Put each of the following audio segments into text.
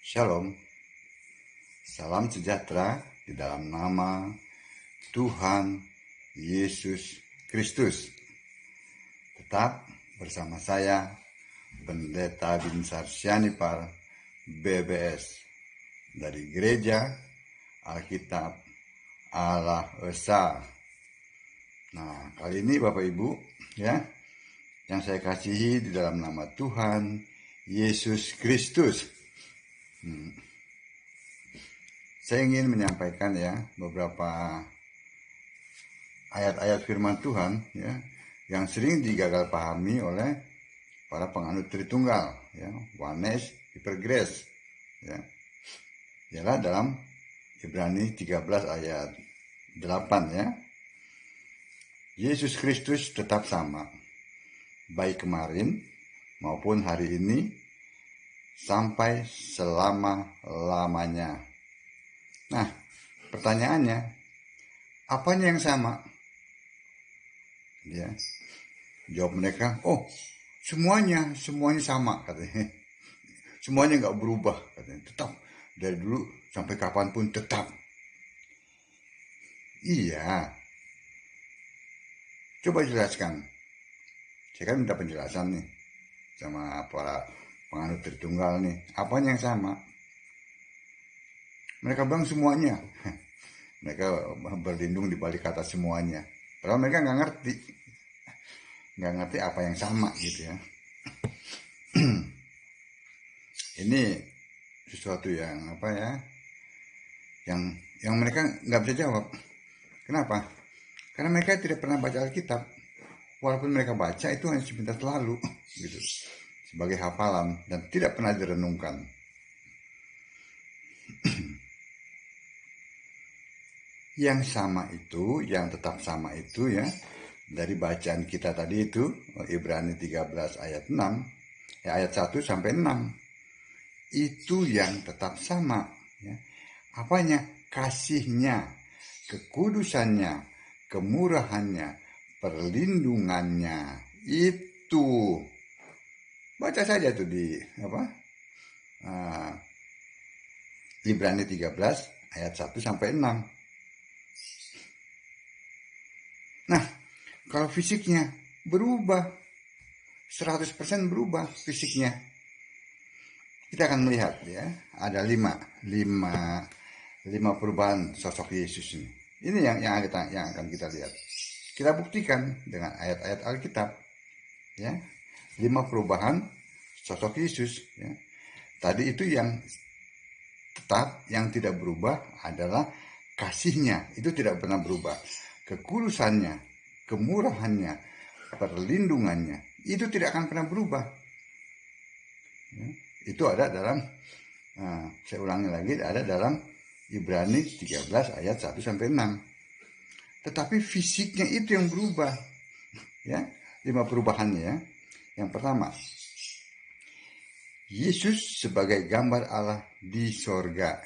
Shalom, salam sejahtera di dalam nama Tuhan Yesus Kristus. Tetap bersama saya, Pendeta Binsar Sianipar, BBS, dari Gereja Alkitab Allah Esa. Nah, kali ini Bapak Ibu, ya, yang saya kasihi di dalam nama Tuhan Yesus Kristus. Saya ingin menyampaikan beberapa ayat-ayat firman Tuhan yang sering digagal pahami oleh para penganut Tritunggal, Oneness, Hypergrace, ialah dalam Ibrani 13 ayat 8 Yesus Kristus tetap sama, baik kemarin maupun hari ini sampai selama-lamanya. Nah, pertanyaannya, apanya yang sama? Jawab mereka, semuanya sama, katanya. Semuanya nggak berubah, katanya. Tetap dari dulu sampai kapanpun tetap. Iya. Coba jelaskan. Saya kan minta penjelasan nih sama para penganut Tritunggal nih. Apanya yang sama? Mereka bilang semuanya. Mereka berlindung di balik kata semuanya. Padahal mereka nggak ngerti apa yang sama gitu ya. Ini sesuatu yang yang mereka nggak bisa jawab. Kenapa? Karena mereka tidak pernah baca Alkitab. Walaupun mereka baca itu hanya sebentar lalu gitu, sebagai hafalan dan tidak pernah direnungkan. Yang sama itu, yang tetap sama itu dari bacaan kita tadi itu, Ibrani 13 ayat 6, ayat 1 sampai 6. Itu yang tetap sama. Apanya? Kasihnya, kekudusannya, kemurahannya, perlindungannya. Itu. Baca saja tuh di Ibrani 13 ayat 1 sampai 6. Nah, kalau fisiknya berubah, 100% berubah fisiknya. Kita akan melihat ada lima perubahan sosok Yesus ini. Ini yang akan kita lihat. Kita buktikan dengan ayat-ayat Alkitab. 5 perubahan sosok Yesus. Tadi itu yang tetap, yang tidak berubah adalah kasihnya. Itu tidak pernah berubah. Kekudusannya, kemurahannya, perlindungannya, itu tidak akan pernah berubah. Itu ada dalam, saya ulangi lagi, ada dalam Ibrani 13 ayat 1 sampai 6. Tetapi fisiknya itu yang berubah. 5 perubahannya. Yang pertama, Yesus sebagai gambar Allah di sorga.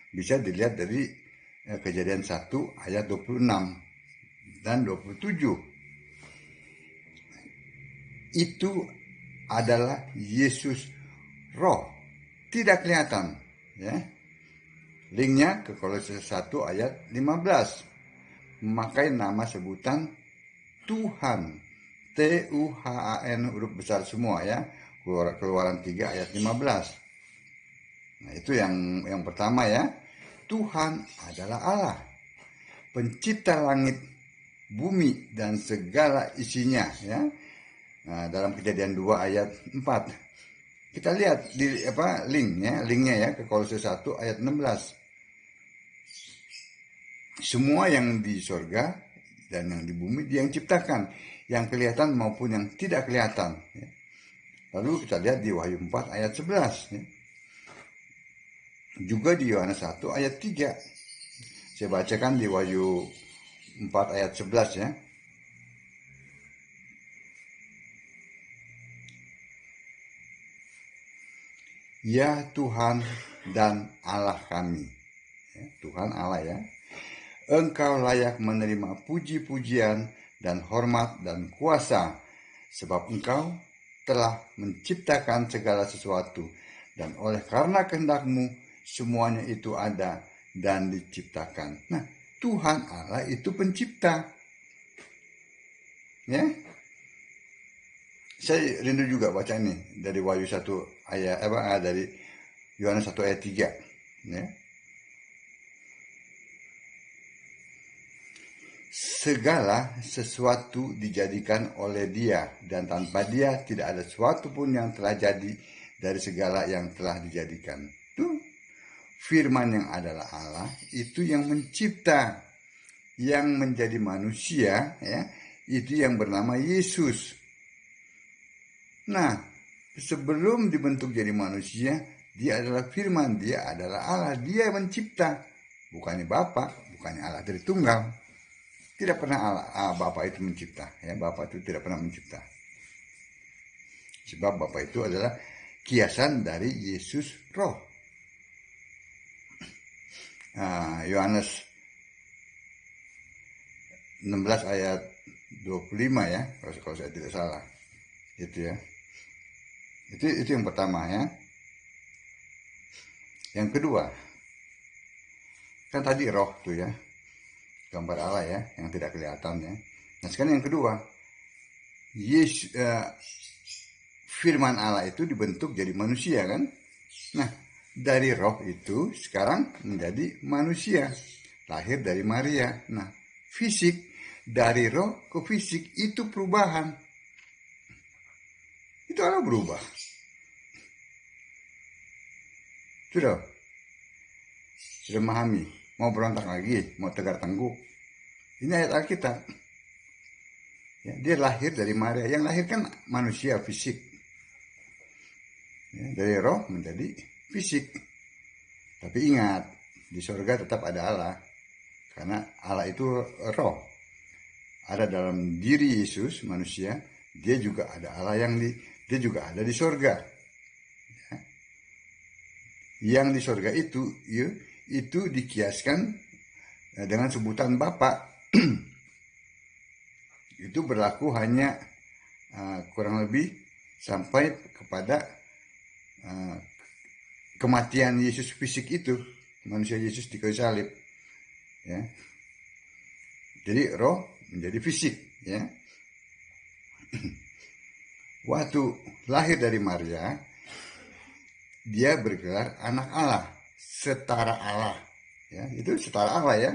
Bisa dilihat dari Kejadian 1 ayat 26 dan 27. Itu adalah Yesus roh, tidak kelihatan. Linknya ke Kolose 1 ayat 15. Memakai nama sebutan Tuhan, Tuhan, huruf besar semua Keluaran 3 ayat 15. Nah, itu yang pertama Tuhan adalah Allah, pencipta langit, bumi, dan segala isinya. Nah, dalam Kejadian 2 ayat 4. Kita lihat di linknya ke Kolose 1 ayat 16. Semua yang di sorga dan yang di bumi Dia yang ciptakan, yang kelihatan maupun yang tidak kelihatan. Lalu kita lihat di Wahyu 4 ayat 11. Juga di Yohanes 1 ayat 3. Saya bacakan di Wahyu 4 ayat 11 Ya Tuhan dan Allah kami. Tuhan Allah Engkau layak menerima puji-pujian dan hormat dan kuasa, sebab Engkau telah menciptakan segala sesuatu, dan oleh karena kehendak-Mu semuanya itu ada dan diciptakan. Nah, Tuhan Allah itu pencipta. Ya. Saya rindu juga baca ini dari Wahyu 1 ayat dari Yohanes 1 ayat 3. Ya. Segala sesuatu dijadikan oleh Dia, dan tanpa Dia tidak ada sesuatu pun yang telah jadi dari segala yang telah dijadikan. Tuh, firman yang adalah Allah itu yang mencipta, yang menjadi manusia, ya, itu yang bernama Yesus. Nah, sebelum dibentuk jadi manusia, dia adalah firman, dia adalah Allah, dia mencipta. Bukannya Bapa, bukannya Allah Tritunggal. Tidak pernah Allah, Bapa itu mencipta. Ya, Bapa itu tidak pernah mencipta. Sebab Bapa itu adalah kiasan dari Yesus Roh. Yohanes 16 ayat 25 ya, kalau saya tidak salah. Itu ya. Itu yang pertama ya. Yang kedua, kan tadi roh tuh ya, gambar Allah ya, yang tidak kelihatan ya. Nah sekarang yang kedua, firman Allah itu dibentuk jadi manusia kan. Nah dari roh itu sekarang menjadi manusia, lahir dari Maria. Nah fisik, dari roh ke fisik itu perubahan. Itu Allah berubah. Sudah memahami, mau berontak lagi, mau tegar tengkuk. Ini ayat Alkitab. Ya, dia lahir dari Maria, yang lahir kan manusia fisik. Ya, dari roh menjadi fisik. Tapi ingat, di surga tetap ada Allah. Karena Allah itu roh. Ada dalam diri Yesus, manusia, dia juga ada Allah dia juga ada di surga. Ya. Yang di surga itu dikiaskan dengan sebutan Bapa. Itu berlaku hanya kurang lebih sampai kepada kematian Yesus fisik itu, manusia Yesus di kayu salib. Ya. Jadi roh menjadi fisik. Ya. Waktu lahir dari Maria, dia bergelar anak Allah, setara Allah. Ya, itu setara Allah ya.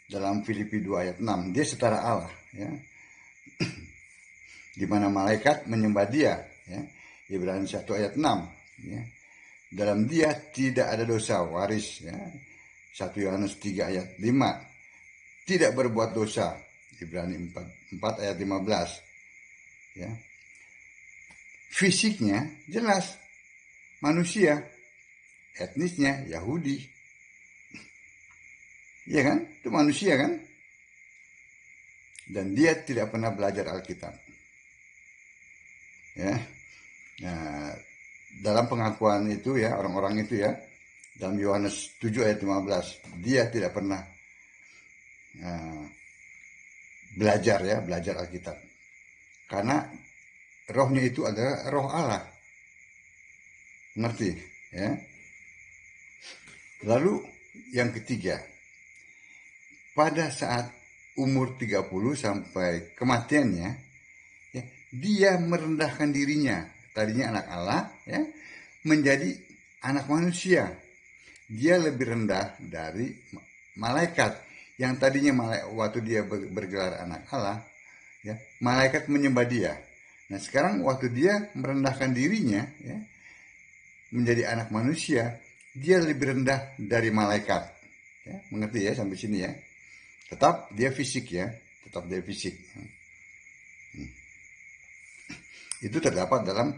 Dalam Filipi 2 ayat 6, dia setara Allah. Ya. Di mana malaikat menyembah dia. Ya. Ibrani 1 ayat 6. Ya. Dalam dia tidak ada dosa, waris. Ya. 1 Yohanes 3 ayat 5. Tidak berbuat dosa. Ibrani 4 ayat 15. Ya. Fisiknya jelas manusia, etnisnya Yahudi. Iya kan? Itu manusia kan? Dan dia tidak pernah belajar Alkitab. Ya. Nah, dalam pengakuan itu ya, orang-orang itu ya, dalam Yohanes 7 ayat 15, dia tidak pernah belajar Alkitab. Karena rohnya itu adalah roh Allah. Ngerti? Ya. Lalu yang ketiga, pada saat umur 30 sampai kematiannya, ya, dia merendahkan dirinya. Tadinya anak Allah, ya, menjadi anak manusia. Dia lebih rendah dari malaikat. Yang tadinya waktu dia bergelar anak Allah, ya, malaikat menyembah dia. Nah sekarang waktu dia merendahkan dirinya, ya, menjadi anak manusia, dia lebih rendah dari malaikat. Ya, mengerti ya sampai sini ya? Tetap dia fisik ya, tetap dia fisik. Itu terdapat dalam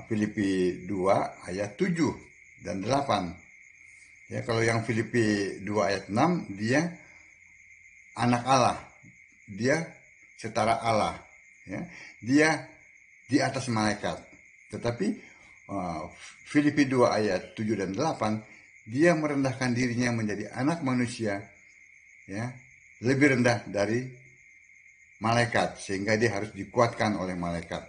Filipi 2 ayat 7 dan 8. Ya, kalau yang Filipi 2 ayat 6, dia anak Allah. Dia setara Allah. Ya. Dia di atas malaikat. Tetapi Filipi 2 ayat 7 dan 8, dia merendahkan dirinya menjadi anak manusia, ya, lebih rendah dari malaikat, sehingga dia harus dikuatkan oleh malaikat.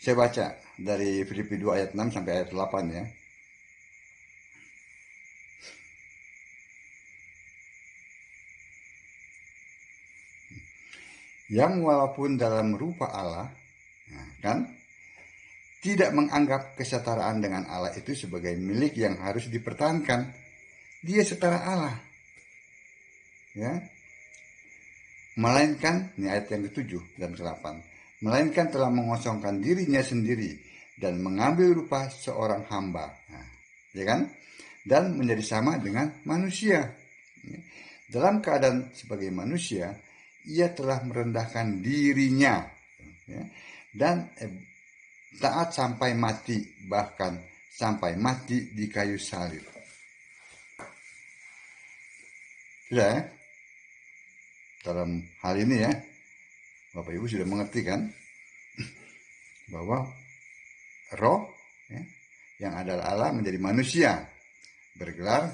Saya baca dari Filipi 2 ayat 6 sampai ayat 8 ya. Yang walaupun dalam rupa Allah, nah, kan, tidak menganggap kesetaraan dengan Allah itu sebagai milik yang harus dipertahankan. Dia setara Allah. Ya. Melainkan, ini ayat yang ke-7 dan ke-8. Melainkan telah mengosongkan dirinya sendiri dan mengambil rupa seorang hamba. Nah, ya kan? Dan menjadi sama dengan manusia. Dalam keadaan sebagai manusia, ia telah merendahkan dirinya, ya, dan taat sampai mati, bahkan sampai mati di kayu salib. Sudah ya? Dalam hal ini ya, Bapak Ibu sudah mengerti kan, bahwa roh ya, yang adalah Allah menjadi manusia, bergelar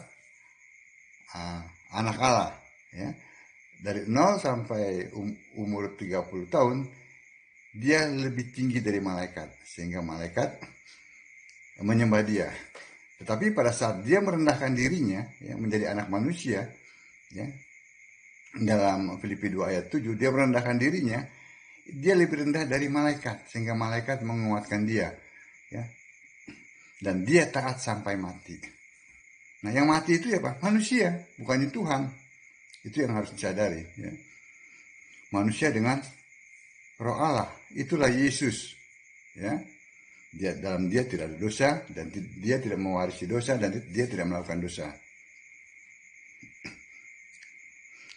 anak Allah ya. Dari 0 sampai umur 30 tahun dia lebih tinggi dari malaikat, sehingga malaikat menyembah dia. Tetapi pada saat dia merendahkan dirinya ya, menjadi anak manusia ya, dalam Filipi 2 ayat 7 dia merendahkan dirinya, dia lebih rendah dari malaikat, sehingga malaikat menguatkan dia ya. Dan dia taat sampai mati. Nah, yang mati itu ya Pak, manusia, bukannya Tuhan. Itu yang harus disadari ya. Manusia dengan roh Allah, itulah Yesus ya. Dalam dia tidak ada dosa, dan dia tidak mewarisi dosa, dan dia tidak melakukan dosa.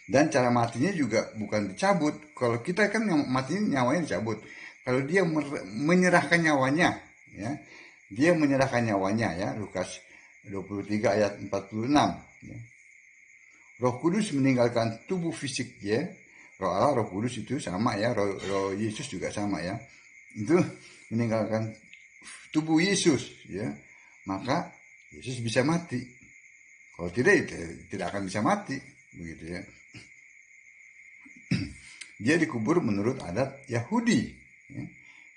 Dan cara matinya juga bukan dicabut. Kalau kita kan matinya nyawanya dicabut. Kalau dia menyerahkan nyawanya ya, dia menyerahkan nyawanya ya, Lukas 23 ayat 46 ya. Roh Kudus meninggalkan tubuh fisik ya. Roh Allah, Roh Kudus itu sama ya, roh Yesus juga sama ya. Itu meninggalkan tubuh Yesus ya. Maka Yesus bisa mati. Kalau tidak, tidak akan bisa mati, begitu ya. Dia dikubur menurut adat Yahudi ya.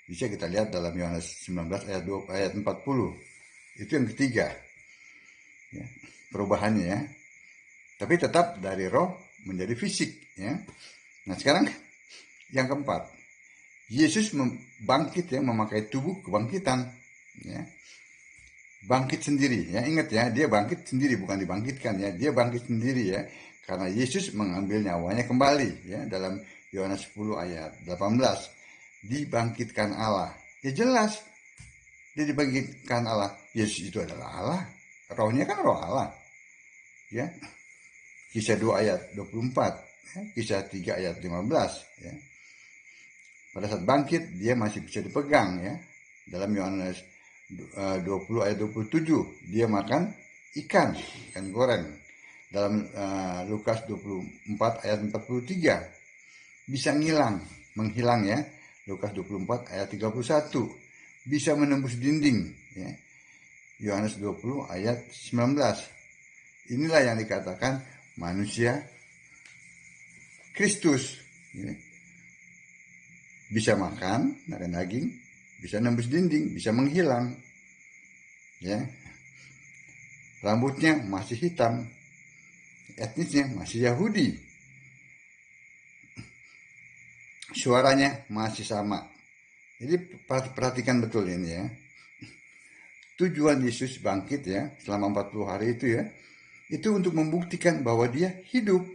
Bisa kita lihat dalam Yohanes 19 ayat 40. Itu yang ketiga ya, perubahannya ya. Tapi tetap dari roh menjadi fisik ya. Nah, sekarang yang keempat, Yesus bangkit ya, memakai tubuh kebangkitan ya. Bangkit sendiri ya, ingat ya, dia bangkit sendiri, bukan dibangkitkan ya, dia bangkit sendiri ya, karena Yesus mengambil nyawanya kembali ya. Dalam Yohanes 10 ayat 18, dibangkitkan Allah ya, jelas dia dibangkitkan Allah. Yesus itu adalah Allah, rohnya kan roh Allah ya. Kisah 2 ayat 24 ya, Kisah 3 ayat 15 ya. Pada saat bangkit dia masih bisa dipegang ya. Dalam Yohanes 20 ayat 27 dia makan ikan goreng. Dalam Lukas 24 ayat 43 bisa menghilang ya. Lukas 24 ayat 31 bisa menembus dinding ya. Yohanes 20 ayat 19. Inilah yang dikatakan manusia Kristus ya. Bisa makan daging, bisa nembus dinding, bisa menghilang ya. Rambutnya masih hitam, etnisnya masih Yahudi, suaranya masih sama. Jadi perhatikan betul ini ya. Tujuan Yesus bangkit ya selama 40 hari itu ya, itu untuk membuktikan bahwa dia hidup.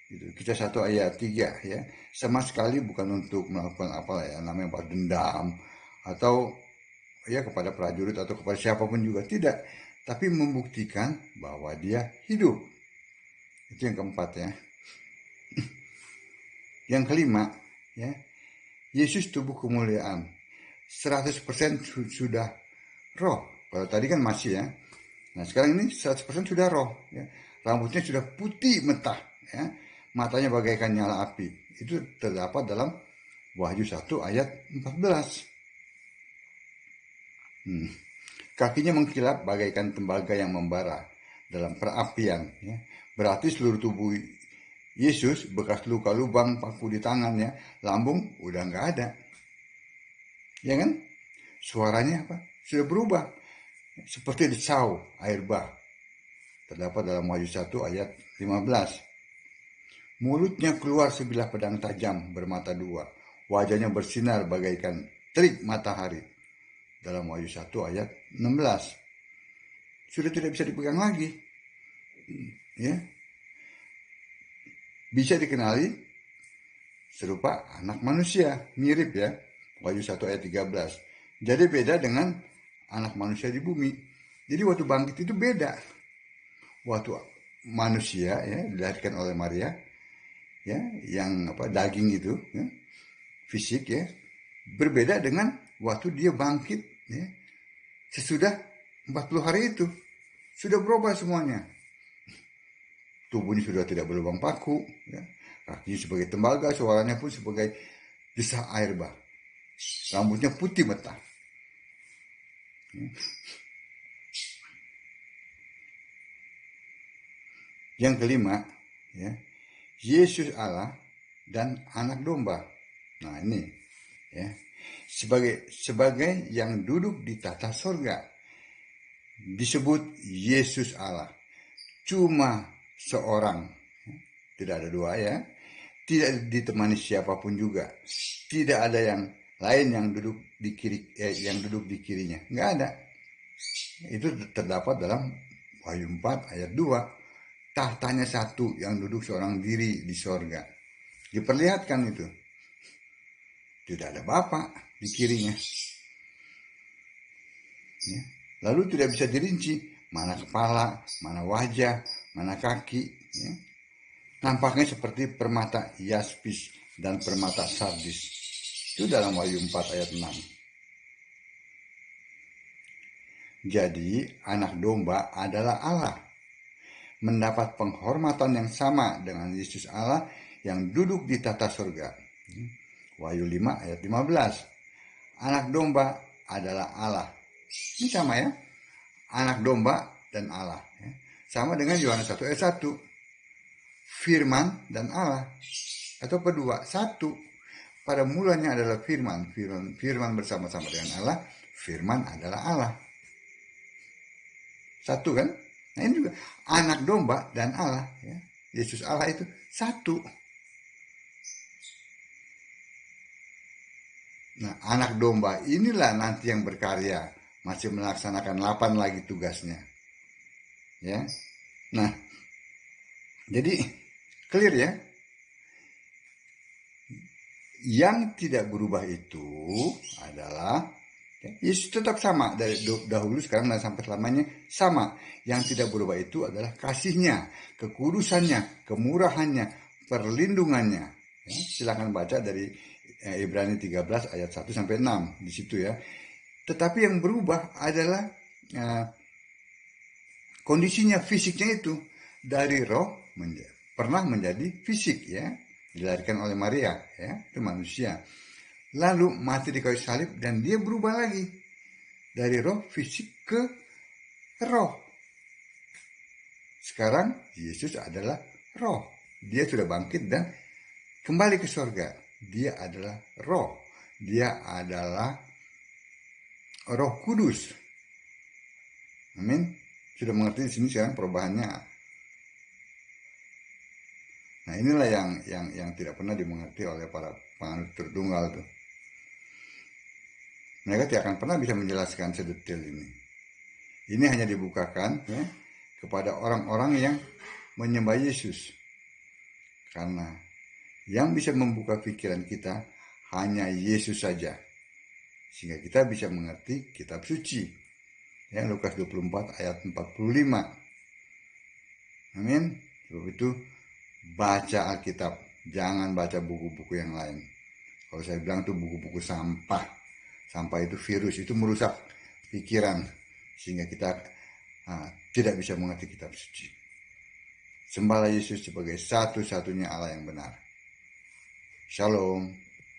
Itu Kisah 1 ayat 3 ya. Sama sekali bukan untuk melakukan apa ya, namanya balas dendam atau ya kepada prajurit atau kepada siapapun juga, tidak, tapi membuktikan bahwa dia hidup. Itu yang keempat ya. Yang kelima ya, Yesus tubuh kemuliaan 100% sudah roh. Kalau tadi kan masih ya. Nah, sekarang ini 100% sudah roh ya. Rambutnya sudah putih mentah ya. Matanya bagaikan nyala api. Itu terdapat dalam Wahyu 1 ayat 14. Kakinya mengkilap bagaikan tembaga yang membara dalam perapian ya. Berarti seluruh tubuh Yesus bekas luka lubang paku di tangannya, lambung udah nggak ada. Ya kan? Suaranya apa? Sudah berubah. Seperti desau air bah. Terdapat dalam Wahyu 1 ayat 15. Mulutnya keluar sebilah pedang tajam bermata dua. Wajahnya bersinar bagaikan terik matahari. Dalam Wahyu 1 ayat 16. Sudah tidak bisa dipegang lagi. Ya, bisa dikenali serupa anak manusia, mirip ya. Wahyu 1 ayat 13. Jadi beda dengan anak manusia di bumi. Jadi waktu bangkit itu beda. Waktu manusia ya dilahirkan oleh Maria ya, yang daging itu ya, fisik ya, berbeda dengan waktu dia bangkit ya, sesudah 40 hari itu. Sudah berubah semuanya. Tubuhnya sudah tidak berlubang paku ya. Kakinya sebagai tembaga, suaranya pun sebagai desah air bah. Rambutnya putih mentah. Yang kelima, ya, Yesus Allah dan anak domba. Nah ini, ya, sebagai yang duduk di tata sorga, disebut Yesus Allah. Cuma seorang, tidak ada dua ya, tidak ditemani siapapun juga, tidak ada yang lain yang duduk di kirinya, nggak ada. Itu terdapat dalam Wahyu 4 ayat 2. Tahtanya satu yang duduk seorang diri di sorga. Diperlihatkan itu. Tidak ada Bapa di kirinya. Ya. Lalu tidak bisa dirinci mana kepala, mana wajah, mana kaki. Ya. Nampaknya seperti permata yaspis dan permata sardis. Itu dalam Wahyu 4 ayat 6. Jadi anak domba adalah Allah. Mendapat penghormatan yang sama dengan Yesus Allah yang duduk di tata surga. Wahyu 5 ayat 15. Anak domba adalah Allah. Ini sama ya. Anak domba dan Allah. Sama dengan Yohanes 1 ayat 1. Firman dan Allah. Atau kedua, satu. Pada mulanya adalah firman. Firman bersama-sama dengan Allah. Firman adalah Allah. Satu kan? Nah ini juga anak domba dan Allah. Ya. Yesus Allah itu satu. Nah anak domba inilah nanti yang berkarya. Masih melaksanakan 8 lagi tugasnya. Ya. Nah. Jadi clear ya. Yang tidak berubah itu adalah Yesus tetap sama dari dahulu, sekarang dan sampai selamanya sama. Yang tidak berubah itu adalah kasihnya, kekudusannya, kemurahannya, perlindungannya. Ya, silakan baca dari Ibrani 13 ayat 1 sampai 6 di situ ya. Tetapi yang berubah adalah kondisinya, fisiknya itu dari roh pernah menjadi fisik ya, dilahirkan oleh Maria ya, itu manusia. Lalu mati di kayu salib dan dia berubah lagi dari roh fisik ke roh. Sekarang Yesus adalah roh. Dia sudah bangkit dan kembali ke surga. Dia adalah roh. Dia adalah Roh Kudus. Amin. Sudah mengerti di sini sekarang perubahannya. Nah inilah yang tidak pernah dimengerti oleh para penganut Tritunggal tuh. Mereka tidak akan pernah bisa menjelaskan sedetail ini. Ini hanya dibukakan ya, kepada orang-orang yang menyembah Yesus. Karena yang bisa membuka pikiran kita hanya Yesus saja. Sehingga kita bisa mengerti kitab suci. Ya, Lukas 24 ayat 45. Amin. Sebab itu baca Alkitab. Jangan baca buku-buku yang lain. Kalau saya bilang itu buku-buku sampah. Sampah itu virus, itu merusak pikiran sehingga kita tidak bisa mengerti kitab suci. Sembahlah Yesus sebagai satu-satunya Allah yang benar. Shalom.